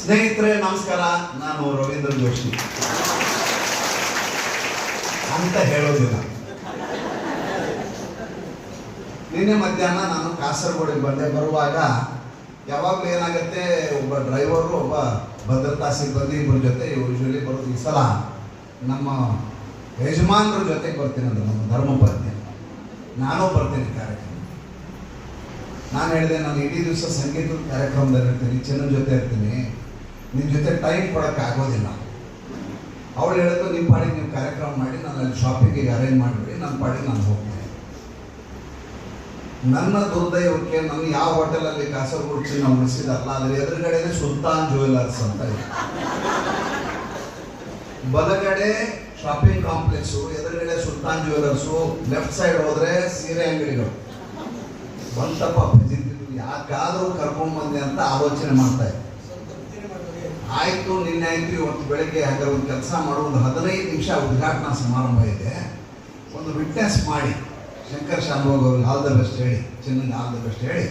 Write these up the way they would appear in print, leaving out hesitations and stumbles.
ಸ್ನೇಹಿತರೆ ನಮಸ್ಕಾರ, ನಾನು ರವೀಂದ್ರ ಜೋಶಿ ಅಂತ ಹೇಳೋದಿಲ್ಲ. ನಿನ್ನೆ ಮಧ್ಯಾಹ್ನ ನಾನು ಕಾಸರಗೋಡಿಗೆ ಬಂದೆ. ಬರುವಾಗ ಯಾವಾಗಲೂ ಏನಾಗುತ್ತೆ, ಒಬ್ಬ ಡ್ರೈವರು ಒಬ್ಬ ಭದ್ರತಾ ಸಿಬ್ಬಂದಿ ಇಬ್ಬರ ಜೊತೆ ಯೂಶಲಿ ಬರೋದು. ಈ ಸಲ ನಮ್ಮ ಯಜಮಾನ್ರ ಜೊತೆಗೆ ಬರ್ತೀನಿ, ಅಂದ್ರೆ ನಮ್ಮ ಧರ್ಮಪತ್ನಿ ನಾನು ಬರ್ತೀನಿ ಕಾರ್ಯಕ್ರಮ. ನಾನು ಹೇಳಿದೆ, ನಾನು ಇಡೀ ದಿವಸ ಸಂಗೀತದ ಕಾರ್ಯಕ್ರಮದಲ್ಲಿ ಇರ್ತೀನಿ, ಚಿನ್ನನ ಜೊತೆ ಇರ್ತೀನಿ, ನಿಮ್ಮ ಜೊತೆ ಟೈಮ್ ಕೊಡೋಕ್ಕೆ ಆಗೋದಿಲ್ಲ. ಅವಳು ಹೇಳಿದ್ರು, ನಿಮ್ಮ ಪಾಡಿಗೆ ನೀವು ಕಾರ್ಯಕ್ರಮ ಮಾಡಿ, ನಾನು ಅಲ್ಲಿ ಶಾಪಿಂಗಿಗೆ ಅರೇಂಜ್ ಮಾಡಿಬಿಡಿ, ನನ್ನ ಪಾಡಿಗೆ ನಾನು ಹೋಗ್ತೇನೆ. ನನ್ನ ದುರ್ದೈವಕ್ಕೆ ನನ್ನ ಯಾವ ಹೋಟೆಲಲ್ಲಿ ಕಾಸರಗೋಡು ಚಿನ್ನ ಉಳಿಸಿದಾರಲ್ಲ, ಅದ್ರ ಎದುರುಗಡೆನೆ ಸುಲ್ತಾನ್ ಜ್ಯುವೆಲರ್ಸ್ ಅಂತ ಇದೆ. ಬಲಗಡೆ ಶಾಪಿಂಗ್ ಕಾಂಪ್ಲೆಕ್ಸು, ಎದುರುಗಡೆ ಸುಲ್ತಾನ್ ಜ್ಯುವೆಲರ್ಸು, ಲೆಫ್ಟ್ ಸೈಡ್ ಹೋದ್ರೆ ಸೀರೆ ಅಂಗಡಿಗಳು. ಬಂತಪ್ಪ ಭಜಿತಿದ್ರು, ಯಾಕಾದರೂ ಕರ್ಕೊಂಡ್ಬಂದೆ ಅಂತ ಆಲೋಚನೆ ಮಾಡ್ತಾ ಇದ್ದೆ. ಆಯಿತು, ನಿನ್ನೆ ಆಯಿತು, ಇವತ್ತು ಬೆಳಗ್ಗೆ ಹಾಗೆ ಒಂದು ಕೆಲಸ ಮಾಡೋ, ಒಂದು 15 ನಿಮಿಷ ಉದ್ಘಾಟನಾ ಸಮಾರಂಭ ಇದೆ, ಒಂದು ವಿಟ್ನೆಸ್ ಮಾಡಿ ಶಂಕರ್ ಶಾನ್ಭೋಗ್ ಅವ್ರಿಗೆ ಆಲ್ ದ ಬೆಸ್ಟ್ ಹೇಳಿ, ಚಿನ್ನಗೆ ಆಲ್ ದ ಬೆಸ್ಟ್ ಹೇಳಿ,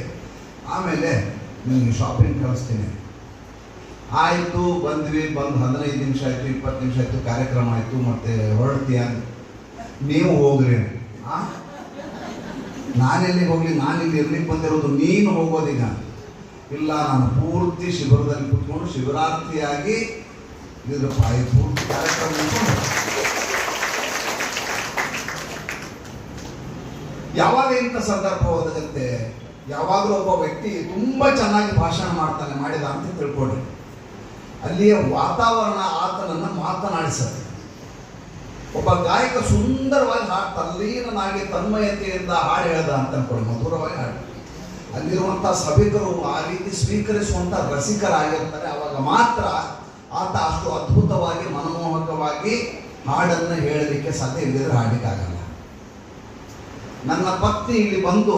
ಆಮೇಲೆ ನಿಮಗೆ ಶಾಪಿಂಗ್ ಕಳಿಸ್ತೀನಿ. ಆಯಿತು, ಬಂದ್ವಿ. ಬಂದು 15 ನಿಮಿಷ ಆಯಿತು, 20 ನಿಮಿಷ ಆಯಿತು, ಕಾರ್ಯಕ್ರಮ ಆಯಿತು, ಮತ್ತೆ ಹೊರಡ್ತೀಯ, ನೀವು ಹೋಗ್ರಿ. ನಾನೆಲ್ಲಿಗೆ ಹೋಗ್ಲಿ, ನಾನಿಲ್ಲಿ ಇರ್ಲಿಕ್ಕೆ ಬಂದಿರೋದು, ನೀನು ಹೋಗೋದೀಗ. ಇಲ್ಲ, ನಾನು ಪೂರ್ತಿ ಶಿಬಿರದಲ್ಲಿ ಕೂತ್ಕೊಂಡು ಶಿಬಿರಾರ್ಥಿಯಾಗಿ ಇದ್ರ ಪೂರ್ತಿ ಕಾರ್ಯಕ್ರಮ. ಯಾವಾಗ ಇಂಥ ಸಂದರ್ಭ ಒದಗುತ್ತೆ, ಯಾವಾಗಲೂ ಒಬ್ಬ ವ್ಯಕ್ತಿ ತುಂಬಾ ಚೆನ್ನಾಗಿ ಭಾಷಣ ಮಾಡಿದ ಅಂತ ತಿಳ್ಕೊಡ್ರಿ, ಅಲ್ಲಿಯ ವಾತಾವರಣ ಆತನನ್ನು ಮಾತನಾಡಿಸುತ್ತೆ. ಒಬ್ಬ ಗಾಯಕ ಸುಂದರವಾಗಿ ಹಾಡು ತಲ್ಲೀನನಾಗಿ ತನ್ಮಯತೆಯಿಂದ ಹಾಡು ಹೇಳ್ದ ಅಂತ ಅನ್ಕೊಳ್ಳಿ, ಮಧುರವಾಗಿ ಹಾಡು. ಅಲ್ಲಿರುವಂಥ ಸಭಿಕರು ಆ ರೀತಿ ಸ್ವೀಕರಿಸುವಂಥ ರಸಿಕರಾಗಿರ್ತಾರೆ. ಅವಾಗ ಮಾತ್ರ ಆತ ಅಷ್ಟು ಅದ್ಭುತವಾಗಿ ಮನಮೋಹಕವಾಗಿ ಹಾಡನ್ನು ಹೇಳಲಿಕ್ಕೆ ಸಾಧ್ಯ, ಇಲ್ಲದಿದ್ರೆ ಹಾಡಲಿಕ್ಕಾಗಲ್ಲ. ನನ್ನ ಪತ್ನಿ ಇಲ್ಲಿ ಬಂದು,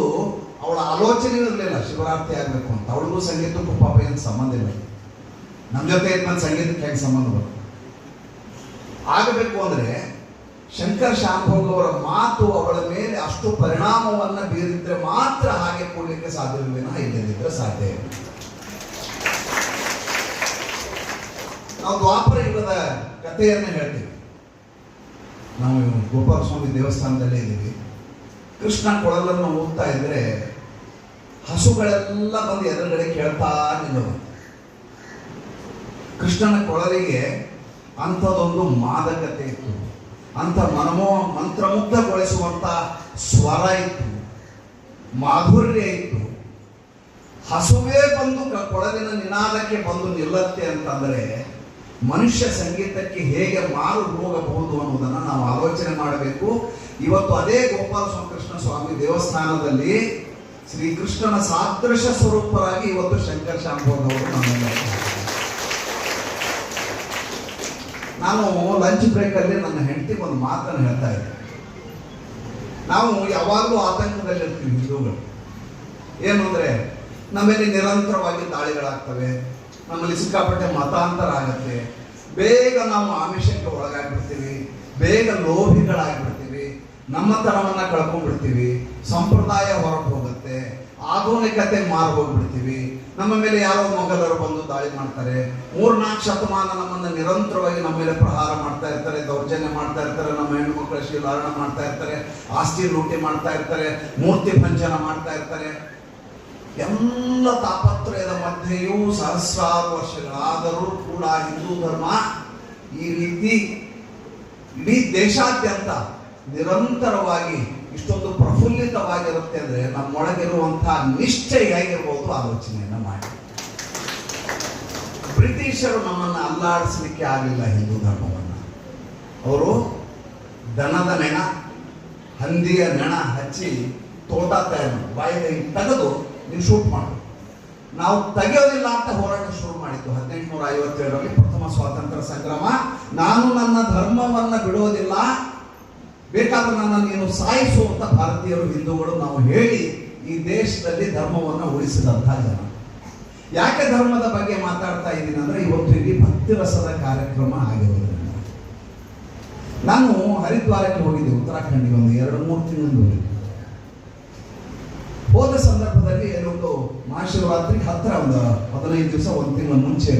ಅವಳ ಆಲೋಚನೆ ಇರಲಿಲ್ಲ ಶಿವರಾತ್ರಿ ಆಗಬೇಕು ಅಂತ. ಅವಳಿಗೂ ಸಂಗೀತಕ್ಕೂ ಪಾಪ ಏನು ಸಂಬಂಧ ಇಲ್ಲ. ನಮ್ಮ ಜೊತೆ ಇದ್ಮೇಲೆ ಸಂಗೀತಕ್ಕೆ ಹೆಂಗೆ ಸಂಬಂಧ ಬರುತ್ತೆ? ಆಗಬೇಕು ಅಂದರೆ ಶಂಕರ್ ಶಾನ್ಭೋಗ್ ಅವರ ಮಾತು ಅವಳ ಮೇಲೆ ಅಷ್ಟು ಪರಿಣಾಮವನ್ನು ಬೀರಿದ್ರೆ ಮಾತ್ರ ಹಾಗೆ ಕೊಡಲಿಕ್ಕೆ ಸಾಧ್ಯವಿಲ್ಲ, ಇಲ್ಲದಿದ್ರೆ ಸಾಧ್ಯ ಇಲ್ಲ. ನಾವು ದ್ವಾಪರ ಯುಗದ ಕಥೆಯನ್ನು ಹೇಳ್ತೀವಿ. ನಾವು ಗೋಪಾಲ ಸ್ವಾಮಿ ದೇವಸ್ಥಾನದಲ್ಲೇ ಇದ್ದೀವಿ. ಕೃಷ್ಣ ಕೊಳಲನ್ನು ಊದ್ತಾ ಇದ್ರೆ ಹಸುಗಳೆಲ್ಲ ಬಂದು ಎದುರುಗಡೆ ಕೇಳ್ತಾ ನಿಲ್ಲೋದು. ಕೃಷ್ಣನ ಕೊಳಲಿಗೆ ಅಂಥದ್ದೊಂದು ಮಾದಕತೆ ಇತ್ತು, ಅಂಥ ಮಂತ್ರಮುಗ್ಧಗೊಳಿಸುವಂಥ ಸ್ವರ ಇತ್ತು, ಮಾಧುರ್ಯ ಇತ್ತು. ಹಸುವೇ ಬಂದು ಕೊಳಲಿನ ನಿನಾದಕ್ಕೆ ಬಂದು ನಿಲ್ಲತ್ತೆ ಅಂತಂದರೆ ಮನುಷ್ಯ ಸಂಗೀತಕ್ಕೆ ಹೇಗೆ ಮಾರು ಹೋಗಬಹುದು ಅನ್ನೋದನ್ನು ನಾವು ಆಲೋಚನೆ ಮಾಡಬೇಕು. ಇವತ್ತು ಅದೇ ಗೋಪಾಲ ಕೃಷ್ಣ ಸ್ವಾಮಿ ದೇವಸ್ಥಾನದಲ್ಲಿ ಶ್ರೀಕೃಷ್ಣನ ಸಾದೃಶ ಸ್ವರೂಪರಾಗಿ ಇವತ್ತು ಶಂಕರ್ ಶಾನ್ಭೋಗ್ ಅವರು ನಮ್ಮೆಲ್ಲ. ನಾನು ಲಂಚ್ ಬ್ರೇಕಲ್ಲಿ ನನ್ನ ಹೆಂಡತಿಗೆ ಒಂದು ಮಾತನ್ನು ಹೇಳ್ತಾ ಇದ್ದೆ. ನಾವು ಯಾವಾಗಲೂ ಆತಂಕದಲ್ಲಿರ್ತೀವಿ ಹಿಂದೂಗಳು. ಏನು ಅಂದರೆ, ನಮ್ಮಲ್ಲಿ ನಿರಂತರವಾಗಿ ದಾಳಿಗಳಾಗ್ತವೆ, ನಮ್ಮಲ್ಲಿ ಸಿಕ್ಕಾಪಟ್ಟೆ ಮತಾಂತರ ಆಗತ್ತೆ, ಬೇಗ ನಾವು ಆಮಿಷಕ್ಕೆ ಒಳಗಾಗ್ಬಿಡ್ತೀವಿ, ಬೇಗ ಲೋಭಿಗಳಾಗ್ಬಿಡ್ತೀವಿ, ನಮ್ಮತನವನ್ನು ಕಳ್ಕೊಂಡ್ಬಿಡ್ತೀವಿ, ಸಂಪ್ರದಾಯ ಹೊರಟು ಹೋಗುತ್ತೆ, ಆಧುನಿಕತೆ ಮಾರು ಹೋಗ್ಬಿಡ್ತೀವಿ. ನಮ್ಮ ಮೇಲೆ ಯಾರೋ ಮೊಘಲರು ಬಂದು ದಾಳಿ ಮಾಡ್ತಾರೆ, 3-4 ಶತಮಾನ ನಮ್ಮನ್ನು ನಿರಂತರವಾಗಿ ನಮ್ಮ ಮೇಲೆ ಪ್ರಹಾರ ಮಾಡ್ತಾ ಇರ್ತಾರೆ, ದೌರ್ಜನ್ಯ ಮಾಡ್ತಾ ಇರ್ತಾರೆ, ನಮ್ಮ ಹೆಣ್ಣುಮಕ್ಕಳ ಶೀಲಾರಣ ಮಾಡ್ತಾ ಇರ್ತಾರೆ, ಆಸ್ತಿ ಲೂಟಿ ಮಾಡ್ತಾ ಇರ್ತಾರೆ, ಮೂರ್ತಿ ಭಂಜನ ಮಾಡ್ತಾ ಇರ್ತಾರೆ. ಎಲ್ಲ ತಾಪತ್ರಯದ ಮಧ್ಯೆಯೂ ಸಹಸ್ರಾರು ವರ್ಷಗಳಾದರೂ ಕೂಡ ಹಿಂದೂ ಧರ್ಮ ಈ ರೀತಿ ಇಡೀ ದೇಶಾದ್ಯಂತ ನಿರಂತರವಾಗಿ ಇಷ್ಟೊಂದು ಪ್ರಫುಲ್ಲಿತವಾಗಿರುತ್ತೆ ಅಂದರೆ ನಮ್ಮೊಳಗಿರುವಂತಹ ನಿಶ್ಚಯ ಹೇಗಿರ್ಬೋದು ಆಲೋಚನೆಯನ್ನು ಮಾಡಿ. ಬ್ರಿಟಿಷರು ನಮ್ಮನ್ನು ಅಲ್ಲಾಡಿಸಲಿಕ್ಕೆ ಆಗಲಿಲ್ಲ ಹಿಂದೂ ಧರ್ಮವನ್ನು. ಅವರು ದನದ ನೆಣ, ಹಂದಿಯ ನೆಣ ಹಚ್ಚಿ ತೋಟ ತಯಾರು ಬಾಯಿಗೆ ತೆಗೆದು ನೀವು ಶೂಟ್ ಮಾಡು, ನಾವು ತೆಗೆಯೋದಿಲ್ಲ ಅಂತ ಹೋರಾಟ ಶುರು ಮಾಡಿದ್ದು 1857ರಲ್ಲಿ ಪ್ರಥಮ ಸ್ವಾತಂತ್ರ್ಯ ಸಂಗ್ರಾಮ. ನಾನು ನನ್ನ ಧರ್ಮವನ್ನು ಬಿಡೋದಿಲ್ಲ, ಬೇಕಾದ್ರೆ ನನ್ನ ನೀನು ಸಾಯಿಸುವಂತ ಭಾರತೀಯರು ಹಿಂದೂಗಳು ನಾವು ಹೇಳಿ ಈ ದೇಶದಲ್ಲಿ ಧರ್ಮವನ್ನು ಉಳಿಸಿದಂತಹ ಜನ. ಯಾಕೆ ಧರ್ಮದ ಬಗ್ಗೆ ಮಾತಾಡ್ತಾ ಇದ್ದೀನಿ ಅಂದ್ರೆ, ಇವತ್ತು ಇಲ್ಲಿ ಭಕ್ತಿ ರಸದ ಕಾರ್ಯಕ್ರಮ ಆಗಿರೋದ್ರಿಂದ. ನಾನು ಹರಿದ್ವಾರಕ್ಕೆ ಹೋಗಿದ್ದೆ, ಉತ್ತರಾಖಂಡಿಗೆ ಒಂದು 2-3 ತಿಂಗಳು ಹೋಗಿದ್ದೆ. ಹೋದ ಸಂದರ್ಭದಲ್ಲಿ ಒಂದು ಮಹಾಶಿವರಾತ್ರಿಗೆ ಹತ್ತಿರ ಒಂದು 15 ದಿವಸ 1 ತಿಂಗಳ ಮುಂಚೆ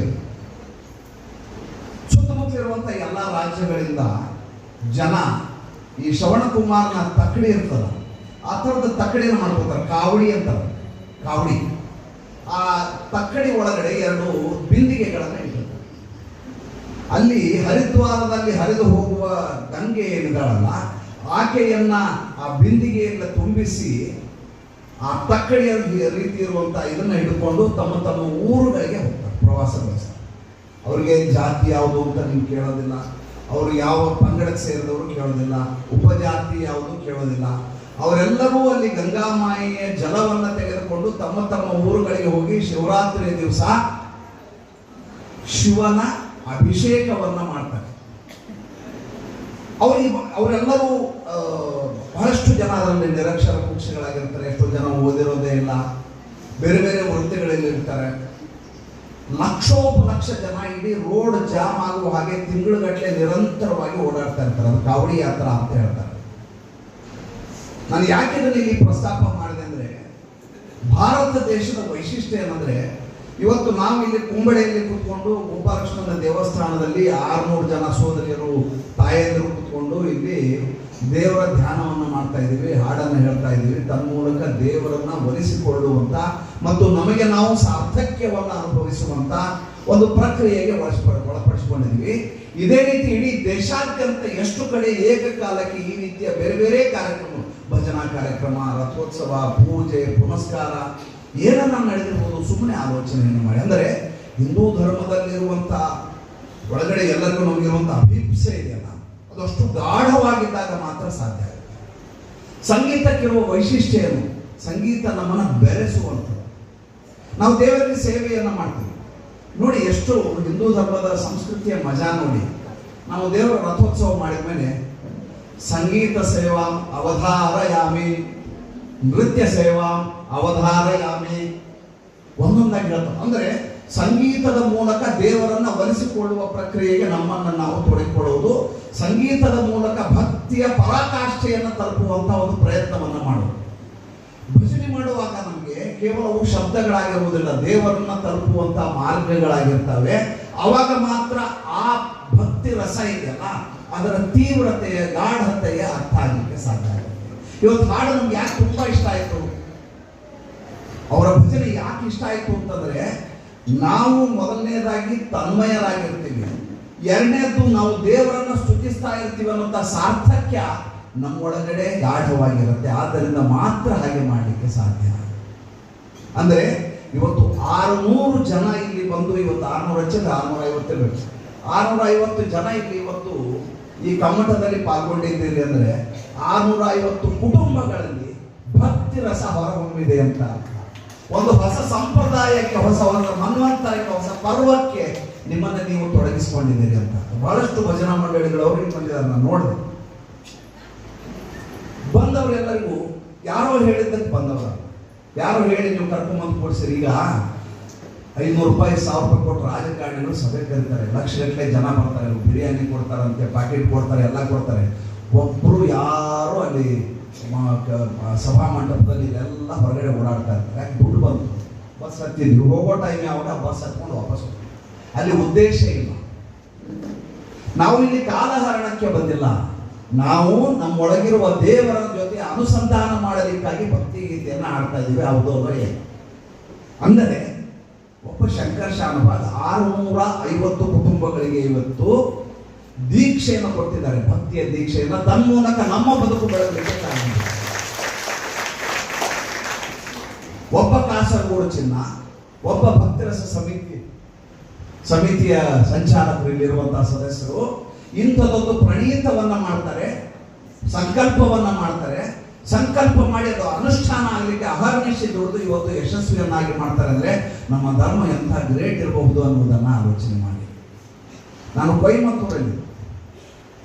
ಸುತ್ತಮುತ್ತಲಿರುವಂಥ ಎಲ್ಲ ರಾಜ್ಯಗಳಿಂದ ಜನ ಈ ಶ್ರವಣಕುಮಾರನ ತಕ್ಕಡಿ ಇರ್ತದ, ಆ ಥರದ ತಕ್ಕಡಿನ ಮಾಡ್ಕೋತಾರೆ, ಕಾವಡಿ ಅಂತಾರೆ. ಕಾವಡಿ ಆ ತಕ್ಕಡಿ ಒಳಗಡೆ 2 ಬಿಂದಿಗೆಗಳನ್ನು ಇಟ್ಟಿರ್ತಾರೆ. ಅಲ್ಲಿ ಹರಿದ್ವಾರದಲ್ಲಿ ಹರಿದು ಹೋಗುವ ಗಂಗೆ ಏನಿದಾಳಲ್ಲ, ಆಕೆಯನ್ನ ಆ ಬಿಂದಿಗೆಯಿಂದ ತುಂಬಿಸಿ ಆ ತಕ್ಕಡಿಯ ರೀತಿ ಇರುವಂತ ಇದನ್ನ ಹಿಡ್ಕೊಂಡು ತಮ್ಮ ತಮ್ಮ ಊರುಗಳಿಗೆ ಹೋಗ್ತಾರೆ, ಪ್ರವಾಸ ಬೆಳೆಸ್ತಾರೆ. ಅವ್ರಿಗೆ ಜಾತಿ ಯಾವುದು ಅಂತ ನೀವು ಕೇಳೋದಿಲ್ಲ, ಅವರು ಯಾವ ಪಂಗಡಕ್ಕೆ ಸೇರಿದವರು ಕೇಳೋದಿಲ್ಲ, ಉಪಜಾತಿ ಯಾವುದು ಕೇಳೋದಿಲ್ಲ. ಅವರೆಲ್ಲರೂ ಅಲ್ಲಿ ಗಂಗಾಮಾಯಿಯ ಜಲವನ್ನು ತೆಗೆದುಕೊಂಡು ತಮ್ಮ ತಮ್ಮ ಊರುಗಳಿಗೆ ಹೋಗಿ ಶಿವರಾತ್ರಿಯ ದಿವಸ ಶಿವನ ಅಭಿಷೇಕವನ್ನ ಮಾಡ್ತಾರೆ. ಅವರೆಲ್ಲರೂ ಬಹಳಷ್ಟು ಜನ ಅದರಲ್ಲಿ ನಿರಕ್ಷರ ಕುಕ್ಷಿಗಳಾಗಿರ್ತಾರೆ, ಎಷ್ಟೋ ಜನ ಓದಿರೋದೇ ಇಲ್ಲ, ಬೇರೆ ಬೇರೆ ವೃತ್ತಿಗಳಲ್ಲಿ ಇರ್ತಾರೆ. ಲಕ್ಷೋಪಲಕ್ಷ ಜನ ಇಡೀ ರೋಡ್ ಜಾಮ್ ಆಗುವ ಹಾಗೆ ತಿಂಗಳುಗಟ್ಟಲೆ ನಿರಂತರವಾಗಿ ಓಡಾಡ್ತಾ ಇರ್ತಾರೆ. ಅದು ಕಾವಡಿ ಯಾತ್ರಾ ಅಂತ ಹೇಳ್ತಾರೆ. ನಾನು ಯಾಕೆ ಇಲ್ಲಿ ಪ್ರಸ್ತಾಪ ಮಾಡಿದೆ ಅಂದ್ರೆ, ಭಾರತ ದೇಶದ ವೈಶಿಷ್ಟ್ಯ ಏನಂದ್ರೆ, ಇವತ್ತು ನಾವು ಇಲ್ಲಿ ಕುಂಬಳೆಯಲ್ಲಿ ಕೂತ್ಕೊಂಡು ಗೋಪಾಲಕೃಷ್ಣನ ದೇವಸ್ಥಾನದಲ್ಲಿ 600 ಜನ ಸೋದರಿಯರು ತಾಯಂದಿರು ಕೂತ್ಕೊಂಡು ಇಲ್ಲಿ ದೇವರ ಧ್ಯಾನವನ್ನು ಮಾಡ್ತಾ ಇದ್ದೀವಿ, ಹಾಡನ್ನು ಹೇಳ್ತಾ ಇದ್ದೀವಿ. ತನ್ಮೂಲಕ ದೇವರನ್ನ ಒಲಿಸಿಕೊಳ್ಳುವಂತ ಮತ್ತು ನಮಗೆ ನಾವು ಸಾರ್ಥಕ್ಯವನ್ನು ಅನುಭವಿಸುವಂತ ಒಂದು ಪ್ರಕ್ರಿಯೆಗೆ ಒಳಪಡಿಸಿಕೊಂಡಿದ್ದೀವಿ. ಇದೇ ರೀತಿ ಇಡೀ ದೇಶಾದ್ಯಂತ ಎಷ್ಟು ಕಡೆ ಏಕಕಾಲಕ್ಕೆ ಈ ರೀತಿಯ ಬೇರೆ ಬೇರೆ ಕಾರ್ಯಕ್ರಮ, ಭಜನಾ ಕಾರ್ಯಕ್ರಮ, ರಥೋತ್ಸವ, ಪೂಜೆ, ಪುನಸ್ಕಾರ ಏನನ್ನ ನಡೆದಿರ್ಬೋದು, ಸುಮ್ಮನೆ ಆಲೋಚನೆಯನ್ನು ಮಾಡಿ. ಅಂದರೆ ಹಿಂದೂ ಧರ್ಮದಲ್ಲಿರುವಂಥ ಒಳಗಡೆ ಎಲ್ಲರಿಗೂ ನಮಗಿರುವಂಥ ಅಭಿಪ್ಸೆ ಇದೆಯಲ್ಲ, ಅದು ಅಷ್ಟು ಗಾಢವಾಗಿದ್ದಾಗ ಮಾತ್ರ ಸಾಧ್ಯ ಆಗುತ್ತೆ. ಸಂಗೀತಕ್ಕಿರುವ ವೈಶಿಷ್ಟ್ಯ ಏನು? ಸಂಗೀತ ನಮ್ಮನ್ನು ಬೆರೆಸುವಂಥದ್ದು. ನಾವು ದೇವರಿಗೆ ಸೇವೆಯನ್ನು ಮಾಡ್ತೀವಿ ನೋಡಿ, ಎಷ್ಟು ಹಿಂದೂ ಧರ್ಮದ ಸಂಸ್ಕೃತಿಯ ಮಜಾ ನೋಡಿ. ನಾವು ದೇವರ ರಥೋತ್ಸವ ಮಾಡಿದ ಮೇಲೆ ಸಂಗೀತ ಸೇವಾ ಅವಧಾರಯಾಮಿ, ನೃತ್ಯ ಸೇವಾ ಅವಧಾರಯಾಮಿ, ಒಂದೊಂದಾಗಿ ಹೇಳ್ತಾರೆ. ಅಂದ್ರೆ ಸಂಗೀತದ ಮೂಲಕ ದೇವರನ್ನ ಒಲಿಸಿಕೊಳ್ಳುವ ಪ್ರಕ್ರಿಯೆಗೆ ನಮ್ಮನ್ನು ನಾವು ತೊಡಗಿಕೊಳ್ಳುವುದು, ಸಂಗೀತದ ಮೂಲಕ ಭಕ್ತಿಯ ಪರಾಕಾಷ್ಠೆಯನ್ನು ತಲುಪುವಂತ ಒಂದು ಪ್ರಯತ್ನವನ್ನ ಮಾಡೋದು. ಭಜನೆ ಮಾಡುವಾಗ ನಮಗೆ ಕೇವಲ ಶಬ್ದಗಳಾಗಿರುವುದಿಲ್ಲ, ದೇವರನ್ನ ತಲುಪುವಂತ ಮಾರ್ಗಗಳಾಗಿರ್ತವೆ. ಅವಾಗ ಮಾತ್ರ ಆ ಭಕ್ತಿ ರಸ ಇದೆಯಲ್ಲ, ಅದರ ತೀವ್ರತೆಯ ಗಾಢತೆಯ ಅರ್ಥ ಆಗಲಿಕ್ಕೆ ಸಾಧ್ಯ ಆಗುತ್ತೆ. ಇವತ್ತು ಹಾಡು ನಮ್ಗೆ ಯಾಕೆ ತುಂಬಾ ಇಷ್ಟ ಆಯ್ತು, ಅವರ ಭಜನೆ ಯಾಕೆ ಇಷ್ಟ ಆಯ್ತು ಅಂತಂದ್ರೆ, ನಾವು ಮೊದಲನೇದಾಗಿ ತನ್ಮಯರಾಗಿರ್ತೀವಿ, ಎರಡನೇದು ನಾವು ದೇವರನ್ನ ಸ್ತುತಿಸ್ತಾ ಇರ್ತೀವಿ ಅನ್ನೋಂಥ ಸಾರ್ಥಕ್ಯ ನಮ್ಮೊಳಗಡೆ ಗಾಢವಾಗಿರುತ್ತೆ. ಆದ್ದರಿಂದ ಮಾತ್ರ ಹಾಗೆ ಮಾಡಲಿಕ್ಕೆ ಸಾಧ್ಯ. ಅಂದ್ರೆ ಇವತ್ತು 600 ಜನ ಇಲ್ಲಿ ಬಂದು, ಇವತ್ತು 600 ಹಚ್ಚಿದ್ರೆ 650 650 ಜನ ಇಲ್ಲಿ ಇವತ್ತು ಈ ಕಮ್ಮಟದಲ್ಲಿ ಪಾಲ್ಗೊಂಡಿದ್ದೀರಿ ಅಂದ್ರೆ 650 ಕುಟುಂಬಗಳಲ್ಲಿ ಭಕ್ತಿ ರಸ ಹೊರಹೊಮ್ಮಿದೆ ಅಂತ. ಒಂದು ಹೊಸ ಸಂಪ್ರದಾಯಕ್ಕೆ, ಹೊಸ ಮನ್ವಂತರಕ್ಕೆ, ಹೊಸ ಪರ್ವಕ್ಕೆ ನಿಮ್ಮನ್ನು ನೀವು ತೊಡಗಿಸಿಕೊಂಡಿದ್ದೀರಿ ಅಂತ. ಬಹಳಷ್ಟು ಭಜನಾ ಮಂಡಳಿಗಳವರು ಇಲ್ಲಿ ಬಂದಿದ್ದಾರೆ, ನಾನು ನೋಡಿದೆ. ಬಂದವರೆಲ್ಲರಿಗೂ ಯಾರೋ ಹೇಳಿದ್ದಕ್ಕೆ ಬಂದವರು, ಯಾರೋ ಹೇಳಿ ನೀವು ಕರ್ಕೊಂಬಂದು ಕೊಡ್ಸಿರಿ. ಈಗ 500 ರೂಪಾಯಿ 1000 ರೂಪಾಯಿ ಕೊಟ್ಟು ರಾಜಕಾರಣಿಗಳು ಸಭೆ ಕರೀತಾರೆ, ಲಕ್ಷಗಟ್ಟಲೆ ಜನ ಬರ್ತಾರೆ, ಬಿರಿಯಾನಿ ಕೊಡ್ತಾರಂತೆ, ಪ್ಯಾಕೆಟ್ ಕೊಡ್ತಾರೆ, ಎಲ್ಲ ಕೊಡ್ತಾರೆ. ಒಬ್ಬರು ಯಾರು ಅಲ್ಲಿ ಸಭಾ ಮಂಟಪದಲ್ಲಿ ಎಲ್ಲ ಹೊರಗಡೆ ಓಡಾಡ್ತಾ ಇರ್ತಾರೆ. ಯಾಕೆ ದುಡ್ಡು ಬಂತು, ಬಸ್ ಹತ್ತಿದ್ವಿ, ಹೋಗೋ ಟೈಮ್ ಯಾವಾಗ ಬಸ್ ಹತ್ಕೊಂಡು ವಾಪಸ್ ಹೋಗ್ತೀವಿ. ಅಲ್ಲಿ ಉದ್ದೇಶ ಇಲ್ಲ. ನಾವು ಇಲ್ಲಿ ಕಾಲಹರಣಕ್ಕೆ ಬಂದಿಲ್ಲ, ನಾವು ನಮ್ಮೊಳಗಿರುವ ದೇವರ ಜೊತೆ ಅನುಸಂಧಾನ ಮಾಡಲಿಕ್ಕಾಗಿ ಭಕ್ತಿ ಗೀತೆಯನ್ನು ಹಾಡ್ತಾ ಇದ್ದೀವಿ. ಹೌದೋ ಏನು ಅಂದರೆ, ಒಬ್ಬ ಶಂಕರ ಶಾನಭಾಗ್ 650 ಕುಟುಂಬಗಳಿಗೆ ಇವತ್ತು ದೀಕ್ಷೆಯನ್ನು ಕೊಟ್ಟಿದ್ದಾರೆ, ಭಕ್ತಿಯ ದೀಕ್ಷೆಯನ್ನು. ತನ್ಮೂಲಕ ನಮ್ಮ ಬದುಕು ಬೆಳಗಲಿಕ್ಕೆ ಕಾರಣ. ಒಬ್ಬ ಕಾಸರಗೋಡು ಚಿನ್ನ, ಒಬ್ಬ ಭಕ್ತಿರಸ ಸಮಿತಿಯ ಸಂಚಾಲಕರು, ಇಲ್ಲಿರುವಂತಹ ಸದಸ್ಯರು ಇಂಥದ್ದೊಂದು ಪ್ರಣೀತವನ್ನ ಮಾಡ್ತಾರೆ, ಸಂಕಲ್ಪವನ್ನ ಮಾಡ್ತಾರೆ. ಸಂಕಲ್ಪ ಮಾಡಿ ಅದು ಅನುಷ್ಠಾನ ಆಗಲಿಕ್ಕೆ ಅಹರ್ನಿಶಿ ದುಡಿದು ಇವತ್ತು ಯಶಸ್ವಿಯನ್ನಾಗಿ ಮಾಡ್ತಾರೆ. ಅಂದ್ರೆ ನಮ್ಮ ಧರ್ಮ ಎಂಥ ಗ್ರೇಟ್ ಇರಬಹುದು ಅನ್ನೋದನ್ನ ಆಲೋಚನೆ ಮಾಡಿ. ನಾನು ಕೊಯಮತ್ತೂರಲ್ಲಿ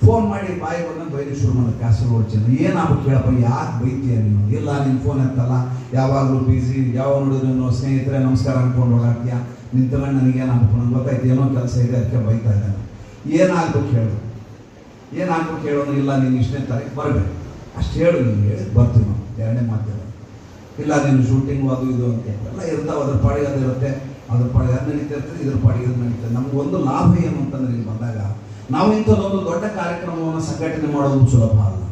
ಫೋನ್ ಮಾಡಿ ಬಾಯಿ ಬಂದ ಬೈಲಿ ಶುರು ಮಾಡಿದ ಕಾಸರಗೋಡು ಚಿನ್ನ. ಏನಾಗಬೇಕು ಕೇಳಪ್ಪ, ಯಾಕೆ ಬೈತೀಯ ನೀನು? ಇಲ್ಲ, ನಿನ್ನ ಫೋನ್ ಎತ್ತಲ್ಲ, ಯಾವಾಗಲೂ ಬಿಸಿ, ಯಾವಾಗ ನೋಡಿದ್ರು ಸ್ನೇಹಿತರೆ ನಮಸ್ಕಾರ ಅನ್ಕೊಂಡು ಓಡಾಡ್ತೀಯ, ನಿಂತಮೇಲೆ ನನಗೇನಾಗಬೇಕು, ನಂಗೆ ಗೊತ್ತಾಯ್ತು ಏನೋ ಕೆಲಸ ಇದೆ, ಅದಕ್ಕೆ ಬೈತಾ ಇದ್ದಾನೆ. ಏನಾಗ್ಬೇಕು ಹೇಳು, ಏನಾಗ್ಬೇಕು ಹೇಳೋನು? ಇಲ್ಲ, ನೀನು ಇಷ್ಟನೇ ತಾರೀಕು ಬರಬೇಕು, ಅಷ್ಟು ಹೇಳು, ನೀನು ಹೇಳಿ ಬರ್ತೀವಿ ನಾವು. ಎರಡನೇ ಮಾತಿಲ್ಲ. ಇಲ್ಲ, ನೀನು ಶೂಟಿಂಗು ಅದು ಇದು ಅಂತ ಎಲ್ಲ ಇರ್ತಾವೆ, ಅದ್ರ ಪಾಡಿಗೆ ಅದು ಇರುತ್ತೆ, ಅದ್ರ ಪಾಡಿಗೆ ಅದು ನಡೀತಾ ಇರ್ತದೆ, ಇದ್ರ ಪಾಡಿಗೆ ಇದು ನಡೀತದೆ. ನಮಗೊಂದು ಲಾಭ ಏನು ಅಂತಂದ್ರೆ, ಇಲ್ಲಿ ಬಂದಾಗ ನಾವು ಇಂಥದ್ದೊಂದು ದೊಡ್ಡ ಕಾರ್ಯಕ್ರಮವನ್ನು ಸಂಘಟನೆ ಮಾಡೋದು ಸುಲಭ ಅಲ್ಲ.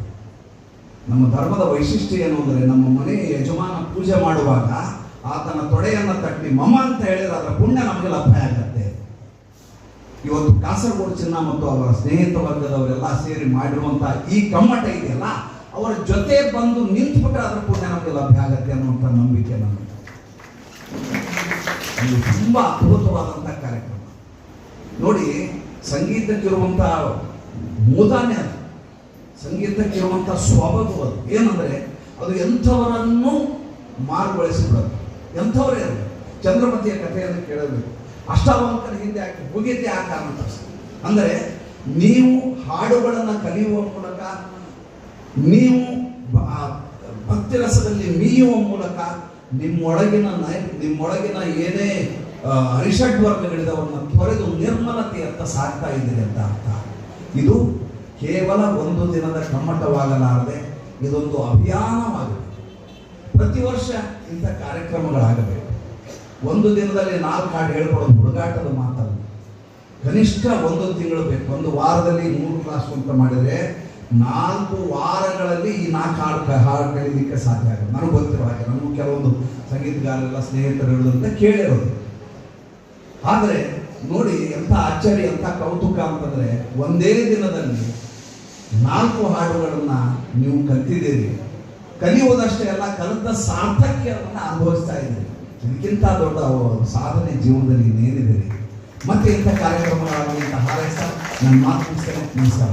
ನಮ್ಮ ಧರ್ಮದ ವೈಶಿಷ್ಟ್ಯ ಏನು ಅಂದರೆ, ನಮ್ಮ ಮನೆ ಯಜಮಾನ ಪೂಜೆ ಮಾಡುವಾಗ ಆತನ ತೊಡೆಯನ್ನು ತಟ್ಟಿ ಮಮ ಅಂತ ಹೇಳಿದ್ರೆ ಅದರ ಪುಣ್ಯ ನಮಗೆ ಲಭ್ಯ ಆಗತ್ತೆ. ಇವತ್ತು ಕಾಸರಗೋಡು ಚಿನ್ನ ಮತ್ತು ಅವರ ಸ್ನೇಹಿತ ವರ್ಗದವರೆಲ್ಲ ಸೇರಿ ಮಾಡಿರುವಂತಹ ಈ ಕಮ್ಮಟ ಇದೆಯಲ್ಲ, ಅವರ ಜೊತೆ ಬಂದು ನಿಂತುಬಿಟ್ರೆ ಅದರ ಪುಣ್ಯ ನಮಗೆ ಲಭ್ಯ ಆಗತ್ತೆ ಅನ್ನುವಂಥ ನಂಬಿಕೆ ನಮಗೆ. ಇದು ತುಂಬಾ ಅದ್ಭುತವಾದಂಥ ಕಾರ್ಯಕ್ರಮ ನೋಡಿ. ಸಂಗೀತಕ್ಕಿರುವಂಥ ಮೂದಾನೆ ಅದು, ಸಂಗೀತಕ್ಕಿರುವಂಥ ಸ್ವಭಾವ ಅದು ಏನಂದ್ರೆ, ಅದು ಎಂಥವರನ್ನು ಮಾರ್ಗೊಳಿಸಿಬಿಡೋದು. ಎಂಥವರೇ ಅದು. ಚಂದ್ರಮತಿಯ ಕಥೆಯನ್ನು ಕೇಳಬೇಕು. ಅಷ್ಟಾವಂಕರ ಹಿಂದೆ ಹಾಕಿ ಹೋಗಿದ್ದೆ ಆ ಕಾರಣ. ಅಂದರೆ ನೀವು ಹಾಡುಗಳನ್ನು ಕಲಿಯುವ ಮೂಲಕ, ನೀವು ಭಕ್ತಿರಸದಲ್ಲಿ ಮೀಯುವ ಮೂಲಕ ನಿಮ್ಮೊಳಗಿನ ಏನೇ ಅರಿಷಡ್ವರ್ಗಗಳಿದವನ್ನ ತೊರೆದು ನಿರ್ಮಲತೆಯತ್ತ ಸಾಗ್ತಾ ಇದ್ದೀರಿ ಅಂತ ಅರ್ಥ. ಇದು ಕೇವಲ ಒಂದು ದಿನದ ಕಮ್ಮಟವಾಗಲಾರದೆ ಇದೊಂದು ಅಭಿಯಾನವಾಗಬೇಕು. ಪ್ರತಿ ವರ್ಷ ಇಂಥ ಕಾರ್ಯಕ್ರಮಗಳಾಗಬೇಕು. ಒಂದು ದಿನದಲ್ಲಿ 4 ಹಾಡು ಹೇಳ್ಕೊಡೋದು ಹುಡುಗಾಟದ ಮಾತಲ್ಲ. ಕನಿಷ್ಠ 1 ತಿಂಗಳು ಬೇಕು. ಒಂದು ವಾರದಲ್ಲಿ 3 ಕ್ಲಾಸ್ ಅಂತ ಮಾಡಿದರೆ 4 ವಾರಗಳಲ್ಲಿ ಈ 4 ಹಾಡು ಕಲೀಲಿಕ್ಕೆ ಸಾಧ್ಯ ಆಗುತ್ತೆ. ನನಗೆ ಗೊತ್ತಿರೋ ಹಾಗೆ, ನನಗೂ ಕೆಲವೊಂದು ಸಂಗೀತಗಾರರೆಲ್ಲ ಸ್ನೇಹಿತರು ಹೇಳೋದಂತ ಕೇಳಿರೋದು. ಆದರೆ ನೋಡಿ ಎಂಥ ಆಶ್ಚರ್ಯ, ಎಂಥ ಕೌತುಕ ಅಂತಂದರೆ, ಒಂದೇ ದಿನದಲ್ಲಿ 4 ಹಾಡುಗಳನ್ನು ನೀವು ಕಲ್ತಿದ್ದೀರಿ. ಕಲಿಯುವುದಷ್ಟೇ ಅಲ್ಲ, ಕಲಿತ ಸಾರ್ಥಕ್ಯವನ್ನು ಅನುಭವಿಸ್ತಾ ಇದ್ದೀರಿ. ಇದಕ್ಕಿಂತ ದೊಡ್ಡ ಸಾಧನೆ ಜೀವನದಲ್ಲಿ ಇನ್ನೇನಿದೆ. ಮತ್ತೆ ಇಂಥ ಕಾರ್ಯಕ್ರಮಗಳಾಗುವಂಥ ಹಾರೈಸ ನನ್ನ ಮಾತು ಮುಗಿಸ್ತೇನೆ. ನಮಸ್ಕಾರ.